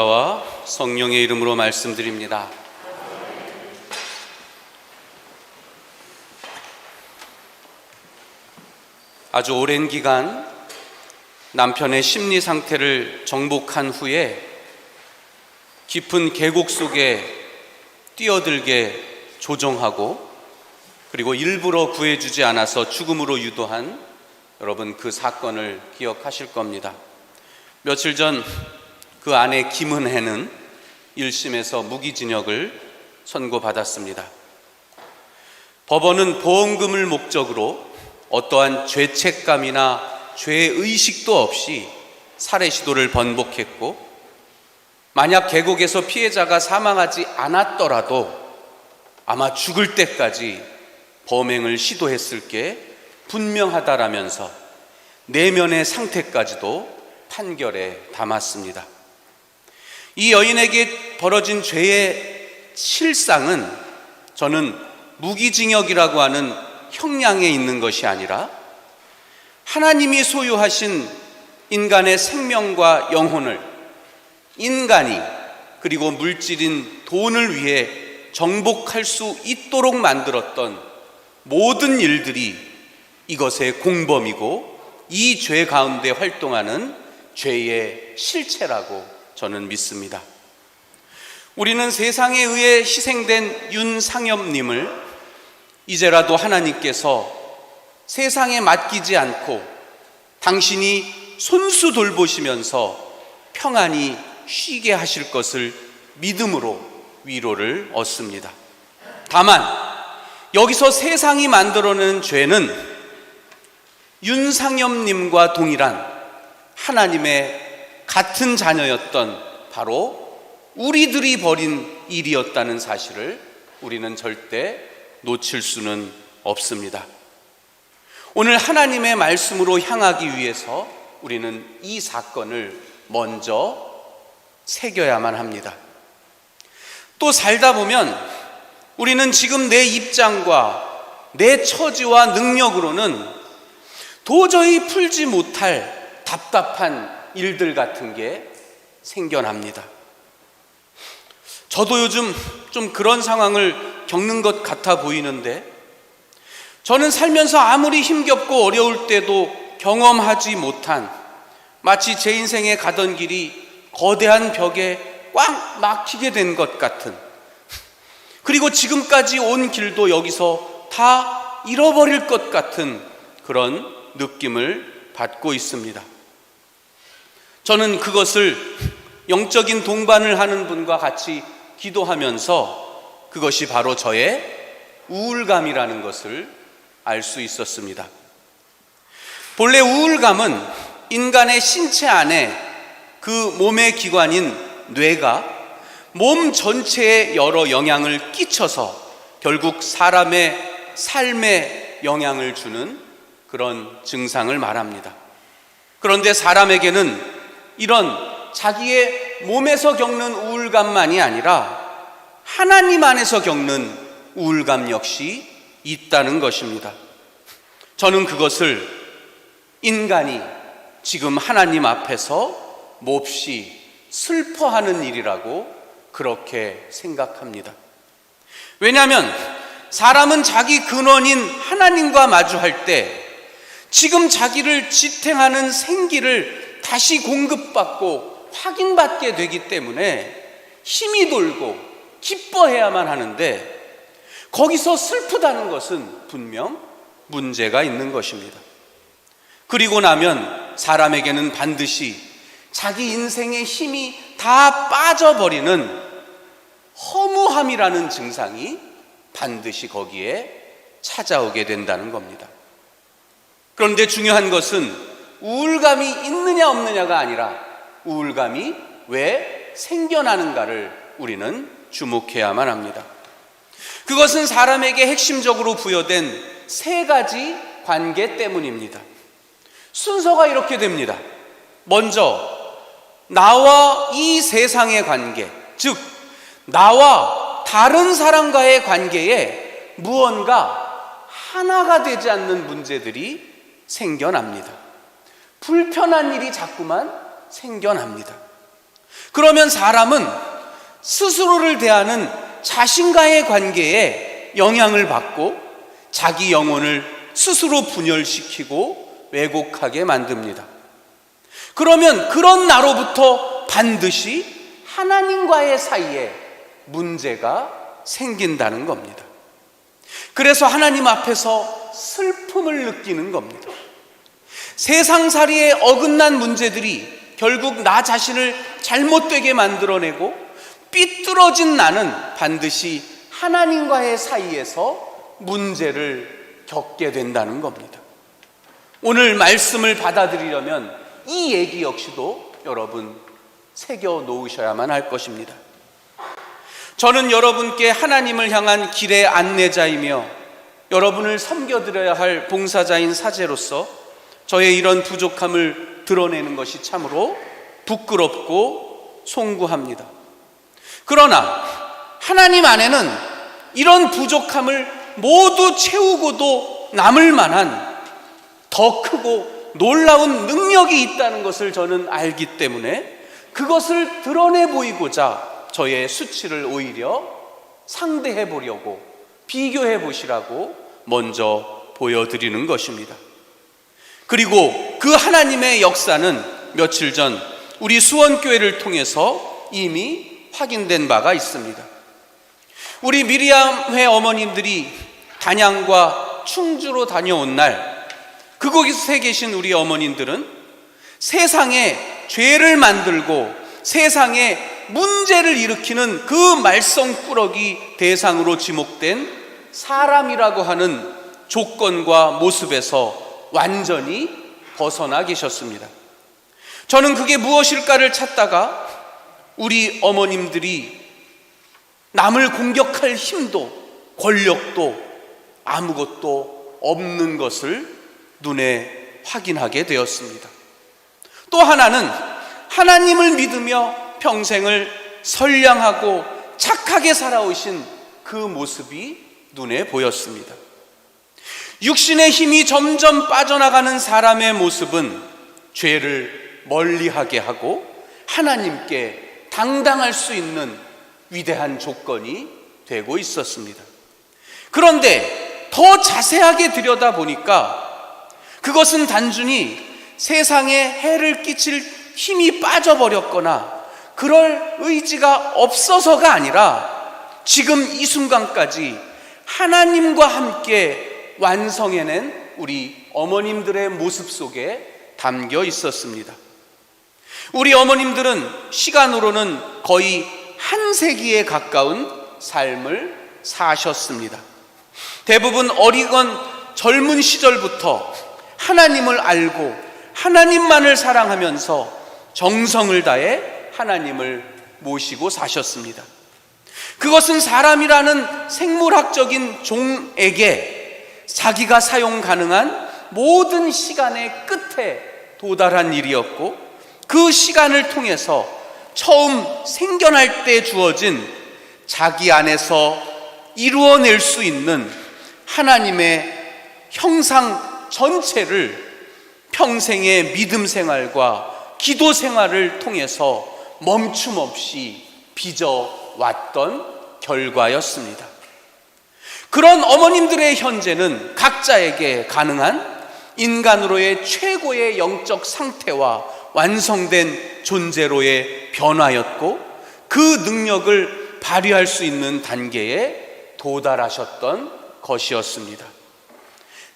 와 성령의 이름으로 말씀드립니다. 아주 오랜 기간 남편의 심리 상태를 정복한 후에 깊은 계곡 속에 뛰어들게 조종하고 그리고 일부러 구해주지 않아서 죽음으로 유도한 여러분 그 사건을 기억하실 겁니다. 며칠 전 그 아내 김은혜는 1심에서 무기징역을 선고받았습니다. 법원은 보험금을 목적으로 어떠한 죄책감이나 죄의식도 없이 살해 시도를 번복했고, 만약 계곡에서 피해자가 사망하지 않았더라도 아마 죽을 때까지 범행을 시도했을 게 분명하다라면서 내면의 상태까지도 판결에 담았습니다. 이 여인에게 벌어진 죄의 실상은 저는 무기징역이라고 하는 형량에 있는 것이 아니라 하나님이 소유하신 인간의 생명과 영혼을 인간이 그리고 물질인 돈을 위해 정복할 수 있도록 만들었던 모든 일들이 이것의 공범이고 이 죄 가운데 활동하는 죄의 실체라고 저는 믿습니다. 우리는 세상에 의해 희생된 윤상엽님을 이제라도 하나님께서 세상에 맡기지 않고 당신이 손수 돌보시면서 평안히 쉬게 하실 것을 믿음으로 위로를 얻습니다. 다만 여기서 세상이 만들어낸 죄는 윤상엽님과 동일한 하나님의 같은 자녀였던 바로 우리들이 벌인 일이었다는 사실을 우리는 절대 놓칠 수는 없습니다. 오늘 하나님의 말씀으로 향하기 위해서 우리는 이 사건을 먼저 새겨야만 합니다. 또 살다 보면 우리는 지금 내 입장과 내 처지와 능력으로는 도저히 풀지 못할 답답한 일들 같은 게 생겨납니다. 저도 요즘 좀 그런 상황을 겪는 것 같아 보이는데, 저는 살면서 아무리 힘겹고 어려울 때도 경험하지 못한 마치 제 인생에 가던 길이 거대한 벽에 꽉 막히게 된 것 같은, 그리고 지금까지 온 길도 여기서 다 잃어버릴 것 같은 그런 느낌을 받고 있습니다. 저는 그것을 영적인 동반을 하는 분과 같이 기도하면서 그것이 바로 저의 우울감이라는 것을 알 수 있었습니다. 본래 우울감은 인간의 신체 안에 그 몸의 기관인 뇌가 몸 전체에 여러 영향을 끼쳐서 결국 사람의 삶에 영향을 주는 그런 증상을 말합니다. 그런데 사람에게는 이런 자기의 몸에서 겪는 우울감만이 아니라 하나님 안에서 겪는 우울감 역시 있다는 것입니다. 저는 그것을 인간이 지금 하나님 앞에서 몹시 슬퍼하는 일이라고 그렇게 생각합니다. 왜냐하면 사람은 자기 근원인 하나님과 마주할 때 지금 자기를 지탱하는 생기를 다시 공급받고 확인받게 되기 때문에 힘이 돌고 기뻐해야만 하는데, 거기서 슬프다는 것은 분명 문제가 있는 것입니다. 그리고 나면 사람에게는 반드시 자기 인생의 힘이 다 빠져버리는 허무함이라는 증상이 반드시 거기에 찾아오게 된다는 겁니다. 그런데 중요한 것은 우울감이 있느냐 없느냐가 아니라 우울감이 왜 생겨나는가를 우리는 주목해야만 합니다. 그것은 사람에게 핵심적으로 부여된 세 가지 관계 때문입니다. 순서가 이렇게 됩니다. 먼저 나와 이 세상의 관계, 즉 나와 다른 사람과의 관계에 무언가 하나가 되지 않는 문제들이 생겨납니다. 불편한 일이 자꾸만 생겨납니다. 그러면 사람은 스스로를 대하는 자신과의 관계에 영향을 받고 자기 영혼을 스스로 분열시키고 왜곡하게 만듭니다. 그러면 그런 나로부터 반드시 하나님과의 사이에 문제가 생긴다는 겁니다. 그래서 하나님 앞에서 슬픔을 느끼는 겁니다. 세상살이에 어긋난 문제들이 결국 나 자신을 잘못되게 만들어내고 삐뚤어진 나는 반드시 하나님과의 사이에서 문제를 겪게 된다는 겁니다. 오늘 말씀을 받아들이려면 이 얘기 역시도 여러분 새겨 놓으셔야만 할 것입니다. 저는 여러분께 하나님을 향한 길의 안내자이며 여러분을 섬겨드려야 할 봉사자인 사제로서 저의 이런 부족함을 드러내는 것이 참으로 부끄럽고 송구합니다. 그러나 하나님 안에는 이런 부족함을 모두 채우고도 남을 만한 더 크고 놀라운 능력이 있다는 것을 저는 알기 때문에 그것을 드러내 보이고자 저의 수치를 오히려 상대해 보려고 비교해 보시라고 먼저 보여드리는 것입니다. 그리고 그 하나님의 역사는 며칠 전 우리 수원교회를 통해서 이미 확인된 바가 있습니다. 우리 미리암회 어머님들이 단양과 충주로 다녀온 날 그곳에 계신 우리 어머님들은 세상에 죄를 만들고 세상에 문제를 일으키는 그 말썽꾸러기 대상으로 지목된 사람이라고 하는 조건과 모습에서 완전히 벗어나 계셨습니다. 저는 그게 무엇일까를 찾다가 우리 어머님들이 남을 공격할 힘도 권력도 아무것도 없는 것을 눈에 확인하게 되었습니다. 또 하나는 하나님을 믿으며 평생을 선량하고 착하게 살아오신 그 모습이 눈에 보였습니다. 육신의 힘이 점점 빠져나가는 사람의 모습은 죄를 멀리하게 하고 하나님께 당당할 수 있는 위대한 조건이 되고 있었습니다. 그런데 더 자세하게 들여다보니까 그것은 단순히 세상에 해를 끼칠 힘이 빠져버렸거나 그럴 의지가 없어서가 아니라 지금 이 순간까지 하나님과 함께 완성해낸 우리 어머님들의 모습 속에 담겨 있었습니다. 우리 어머님들은 시간으로는 거의 한 세기에 가까운 삶을 사셨습니다. 대부분 어리건 젊은 시절부터 하나님을 알고 하나님만을 사랑하면서 정성을 다해 하나님을 모시고 사셨습니다. 그것은 사람이라는 생물학적인 종에게 자기가 사용 가능한 모든 시간의 끝에 도달한 일이었고 그 시간을 통해서 처음 생겨날 때 주어진 자기 안에서 이루어낼 수 있는 하나님의 형상 전체를 평생의 믿음 생활과 기도 생활을 통해서 멈춤 없이 빚어왔던 결과였습니다. 그런 어머님들의 현재는 각자에게 가능한 인간으로의 최고의 영적 상태와 완성된 존재로의 변화였고 그 능력을 발휘할 수 있는 단계에 도달하셨던 것이었습니다.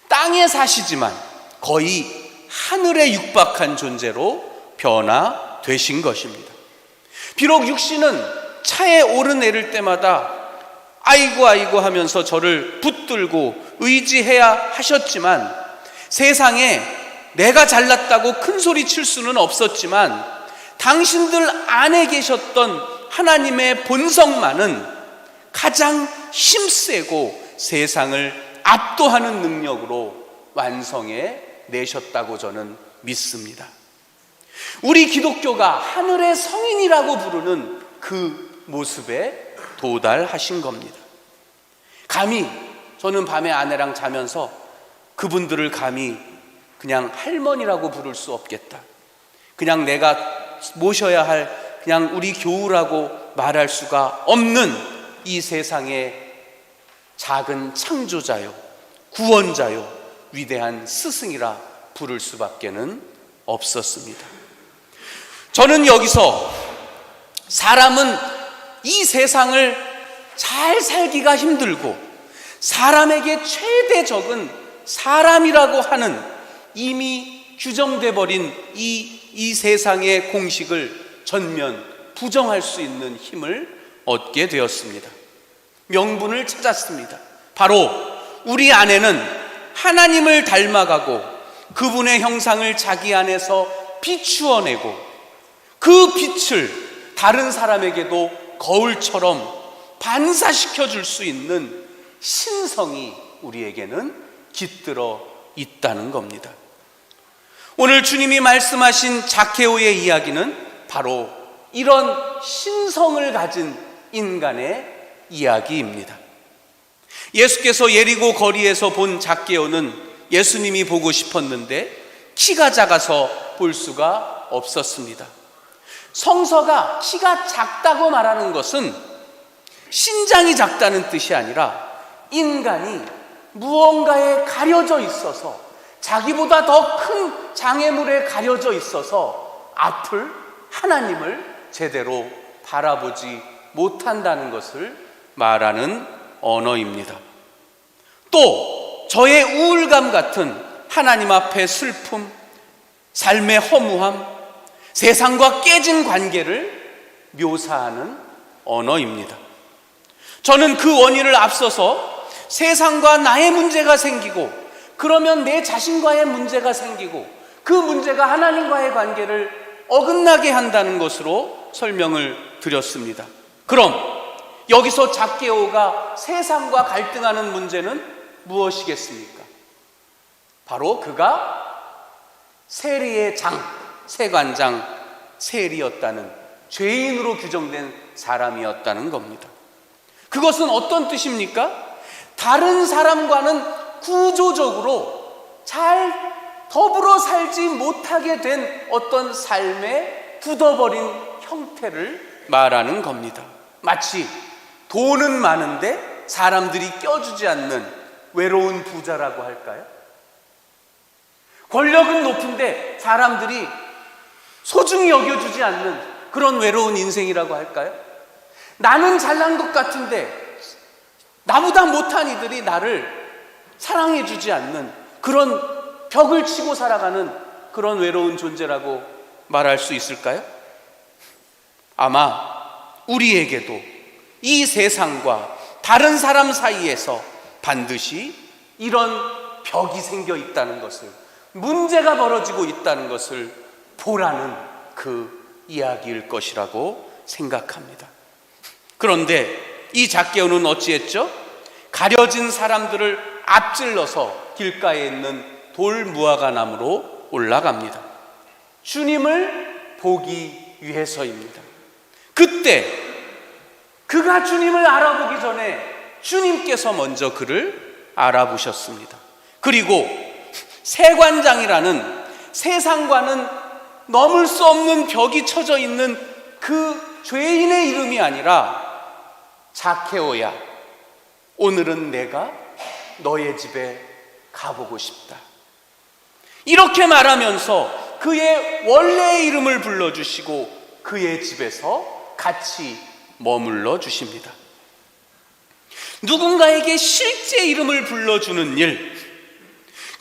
땅에 사시지만 거의 하늘에 육박한 존재로 변화되신 것입니다. 비록 육신은 차에 오르내릴 때마다 아이고 아이고 하면서 저를 붙들고 의지해야 하셨지만 세상에 내가 잘났다고 큰 소리 칠 수는 없었지만 당신들 안에 계셨던 하나님의 본성만은 가장 힘세고 세상을 압도하는 능력으로 완성해 내셨다고 저는 믿습니다. 우리 기독교가 하늘의 성인이라고 부르는 그 모습에 도달하신 겁니다. 감히 저는 밤에 아내랑 자면서 그분들을 감히 그냥 할머니라고 부를 수 없겠다. 그냥 내가 모셔야 할 그냥 우리 교우라고 말할 수가 없는 이 세상의 작은 창조자요, 구원자요, 위대한 스승이라 부를 수밖에는 없었습니다. 저는 여기서 사람은 이 세상을 잘 살기가 힘들고 사람에게 최대 적은 사람이라고 하는 이미 규정돼 버린 이 세상의 공식을 전면 부정할 수 있는 힘을 얻게 되었습니다. 명분을 찾았습니다. 바로 우리 안에는 하나님을 닮아가고 그분의 형상을 자기 안에서 비추어내고 그 빛을 다른 사람에게도 거울처럼 반사시켜 줄 수 있는 신성이 우리에게는 깃들어 있다는 겁니다. 오늘 주님이 말씀하신 자케오의 이야기는 바로 이런 신성을 가진 인간의 이야기입니다. 예수께서 예리고 거리에서 본 자케오는 예수님이 보고 싶었는데 키가 작아서 볼 수가 없었습니다. 성서가 키가 작다고 말하는 것은 신장이 작다는 뜻이 아니라 인간이 무언가에 가려져 있어서, 자기보다 더 큰 장애물에 가려져 있어서 앞을, 하나님을 제대로 바라보지 못한다는 것을 말하는 언어입니다. 또 저의 우울감 같은 하나님 앞의 슬픔, 삶의 허무함, 세상과 깨진 관계를 묘사하는 언어입니다. 저는 그 원인을 앞서서 세상과 나의 문제가 생기고, 그러면 내 자신과의 문제가 생기고, 그 문제가 하나님과의 관계를 어긋나게 한다는 것으로 설명을 드렸습니다. 그럼 여기서 자케오가 세상과 갈등하는 문제는 무엇이겠습니까? 바로 그가 세리의 장, 세관장 세리였다는, 죄인으로 규정된 사람이었다는 겁니다. 그것은 어떤 뜻입니까? 다른 사람과는 구조적으로 잘 더불어 살지 못하게 된 어떤 삶에 굳어버린 형태를 말하는 겁니다. 마치 돈은 많은데 사람들이 껴주지 않는 외로운 부자라고 할까요? 권력은 높은데 사람들이 소중히 여겨주지 않는 그런 외로운 인생이라고 할까요? 나는 잘난 것 같은데 나보다 못한 이들이 나를 사랑해주지 않는 그런 벽을 치고 살아가는 그런 외로운 존재라고 말할 수 있을까요? 아마 우리에게도 이 세상과 다른 사람 사이에서 반드시 이런 벽이 생겨 있다는 것을, 문제가 벌어지고 있다는 것을 보라는 그 이야기일 것이라고 생각합니다. 그런데 이 자케오는 어찌했죠? 가려진 사람들을 앞질러서 길가에 있는 돌무화과나무로 올라갑니다. 주님을 보기 위해서입니다. 그때 그가 주님을 알아보기 전에 주님께서 먼저 그를 알아보셨습니다. 그리고 세관장이라는 세상과는 넘을 수 없는 벽이 쳐져 있는 그 죄인의 이름이 아니라 자케오야, 오늘은 내가 너의 집에 가보고 싶다, 이렇게 말하면서 그의 원래의 이름을 불러주시고 그의 집에서 같이 머물러 주십니다. 누군가에게 실제 이름을 불러주는 일,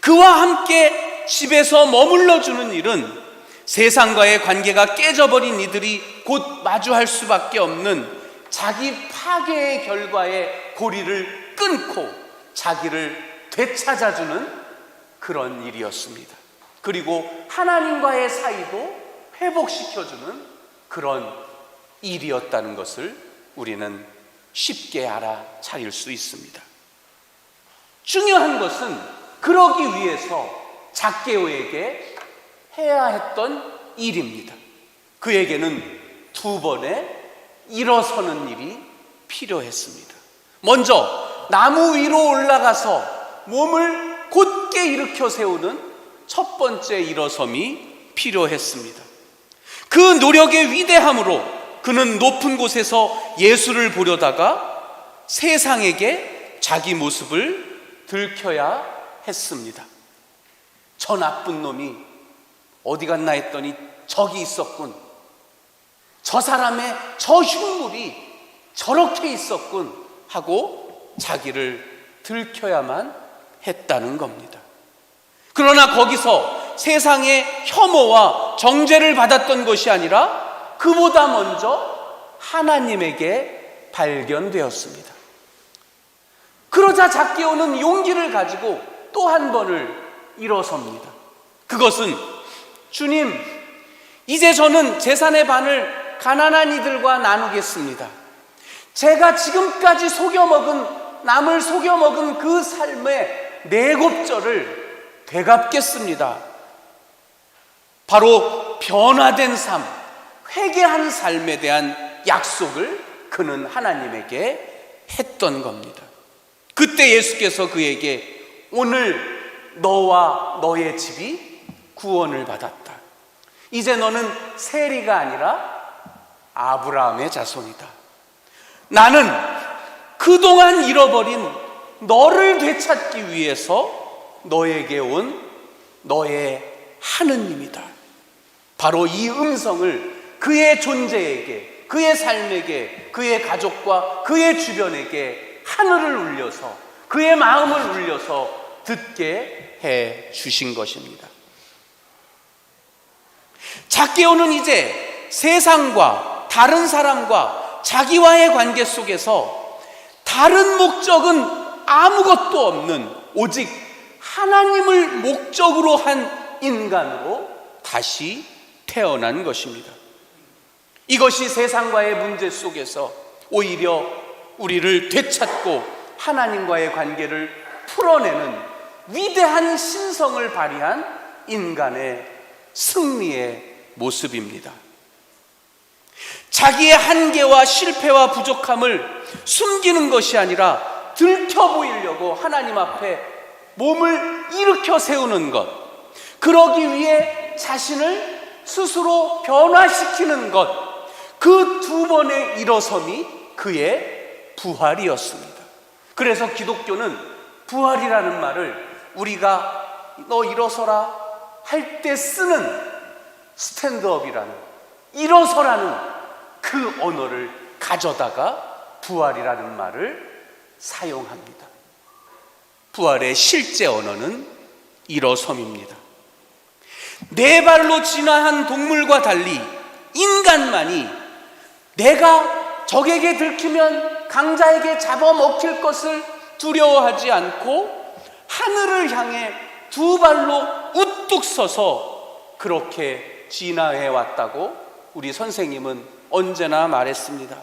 그와 함께 집에서 머물러 주는 일은 세상과의 관계가 깨져버린 이들이 곧 마주할 수밖에 없는 자기 파괴의 결과에 고리를 끊고 자기를 되찾아주는 그런 일이었습니다. 그리고 하나님과의 사이도 회복시켜주는 그런 일이었다는 것을 우리는 쉽게 알아차릴 수 있습니다. 중요한 것은 그러기 위해서 자케오에게 해야 했던 일입니다. 그에게는 2번의 일어서는 일이 필요했습니다. 먼저 나무 위로 올라가서 몸을 곧게 일으켜 세우는 첫 번째 일어섬이 필요했습니다. 그 노력의 위대함으로 그는 높은 곳에서 예수를 보려다가 세상에게 자기 모습을 들켜야 했습니다. 저 나쁜 놈이 어디 갔나 했더니 저기 있었군. 저 사람의 저 흉물이 저렇게 있었군 하고 자기를 들켜야만 했다는 겁니다. 그러나 거기서 세상의 혐오와 정죄를 받았던 것이 아니라 그보다 먼저 하나님에게 발견되었습니다. 그러자 zacche오는 용기를 가지고 또 한 번을 일어섭니다. 그것은 주님, 이제 저는 재산의 반을 가난한 이들과 나누겠습니다. 제가 지금까지 남을 속여먹은 그 삶의 내곱절을 되갚겠습니다. 바로 변화된 삶, 회개한 삶에 대한 약속을 그는 하나님에게 했던 겁니다. 그때 예수께서 그에게 오늘 너와 너의 집이 구원을 받았다. 이제 너는 세리가 아니라 아브라함의 자손이다. 나는 그동안 잃어버린 너를 되찾기 위해서 너에게 온 너의 하느님이다. 바로 이 음성을 그의 존재에게, 그의 삶에게, 그의 가족과 그의 주변에게 하늘을 울려서, 그의 마음을 울려서 듣게 해 주신 것입니다. zacche오는 이제 세상과 다른 사람과 자기와의 관계 속에서 다른 목적은 아무것도 없는 오직 하나님을 목적으로 한 인간으로 다시 태어난 것입니다. 이것이 세상과의 문제 속에서 오히려 우리를 되찾고 하나님과의 관계를 풀어내는 위대한 신성을 발휘한 인간의 승리의 모습입니다. 자기의 한계와 실패와 부족함을 숨기는 것이 아니라 들켜 보이려고 하나님 앞에 몸을 일으켜 세우는 것, 그러기 위해 자신을 스스로 변화시키는 것, 그 두 번의 일어섬이 그의 부활이었습니다. 그래서 기독교는 부활이라는 말을 우리가 너 일어서라 할 때 쓰는 스탠드업이라는, 일어서라는 그 언어를 가져다가 부활이라는 말을 사용합니다. 부활의 실제 언어는 일어섬입니다. 네 발로 진화한 동물과 달리 인간만이 내가 적에게 들키면 강자에게 잡아먹힐 것을 두려워하지 않고 하늘을 향해 두 발로 우뚝 서서 그렇게 진화해 왔다고 우리 선생님은 언제나 말했습니다.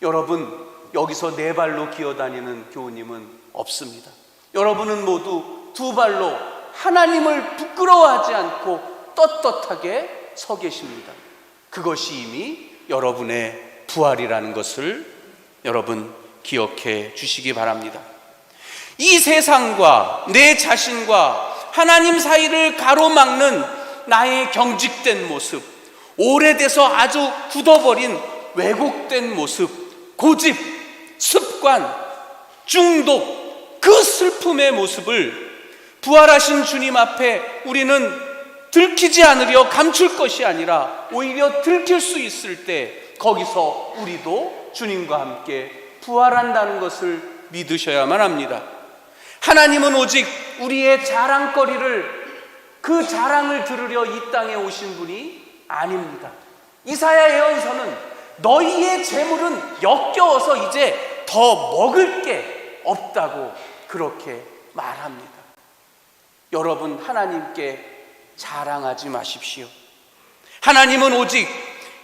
여러분, 여기서 네 발로 기어다니는 교우님은 없습니다. 여러분은 모두 두 발로 하나님을 부끄러워하지 않고 떳떳하게 서 계십니다. 그것이 이미 여러분의 부활이라는 것을 여러분 기억해 주시기 바랍니다. 이 세상과 내 자신과 하나님 사이를 가로막는 나의 경직된 모습, 오래돼서 아주 굳어버린 왜곡된 모습, 고집, 습관, 중독, 그 슬픔의 모습을 부활하신 주님 앞에 우리는 들키지 않으려 감출 것이 아니라 오히려 들킬 수 있을 때 거기서 우리도 주님과 함께 부활한다는 것을 믿으셔야만 합니다. 하나님은 오직 우리의 자랑거리를, 그 자랑을 들으려 이 땅에 오신 분이 아닙니다. 이사야 예언서는 너희의 재물은 역겨워서 이제 더 먹을 게 없다고 그렇게 말합니다. 여러분, 하나님께 자랑하지 마십시오. 하나님은 오직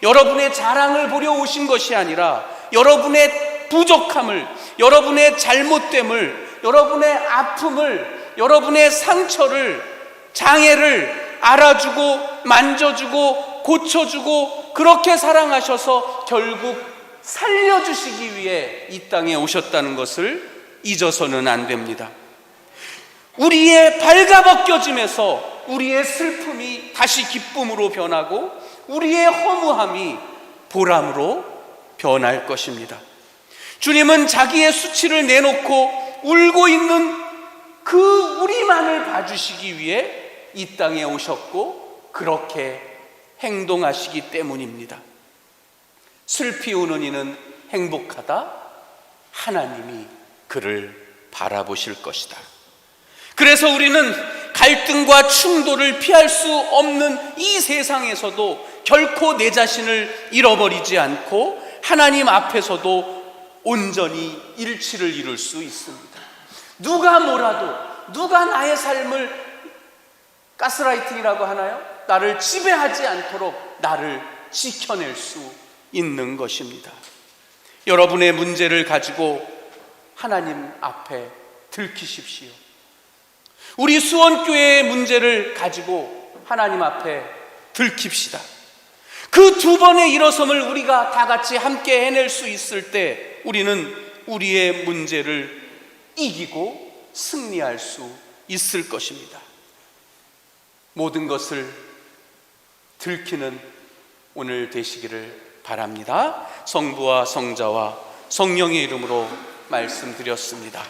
여러분의 자랑을 보려 오신 것이 아니라 여러분의 부족함을, 여러분의 잘못됨을, 여러분의 아픔을, 여러분의 상처를, 장애를 알아주고 만져주고 고쳐주고 그렇게 사랑하셔서 결국 살려주시기 위해 이 땅에 오셨다는 것을 잊어서는 안 됩니다. 우리의 발가벗겨짐에서 우리의 슬픔이 다시 기쁨으로 변하고 우리의 허무함이 보람으로 변할 것입니다. 주님은 자기의 수치를 내놓고 울고 있는 그 우리만을 봐주시기 위해 이 땅에 오셨고 그렇게 행동하시기 때문입니다. 슬피 우는 이는 행복하다. 하나님이 그를 바라보실 것이다. 그래서 우리는 갈등과 충돌을 피할 수 없는 이 세상에서도 결코 내 자신을 잃어버리지 않고 하나님 앞에서도 온전히 일치를 이룰 수 있습니다. 누가 뭐라도, 누가 나의 삶을 가스라이팅이라고 하나요? 나를 지배하지 않도록 나를 지켜낼 수 있는 것입니다. 여러분의 문제를 가지고 하나님 앞에 들키십시오. 우리 수원교회의 문제를 가지고 하나님 앞에 들킵시다. 그 두 번의 일어섬을 우리가 다 같이 함께 해낼 수 있을 때 우리는 우리의 문제를 이기고 승리할 수 있을 것입니다. 모든 것을 들키는 오늘 되시기를 바랍니다. 성부와 성자와 성령의 이름으로 말씀드렸습니다.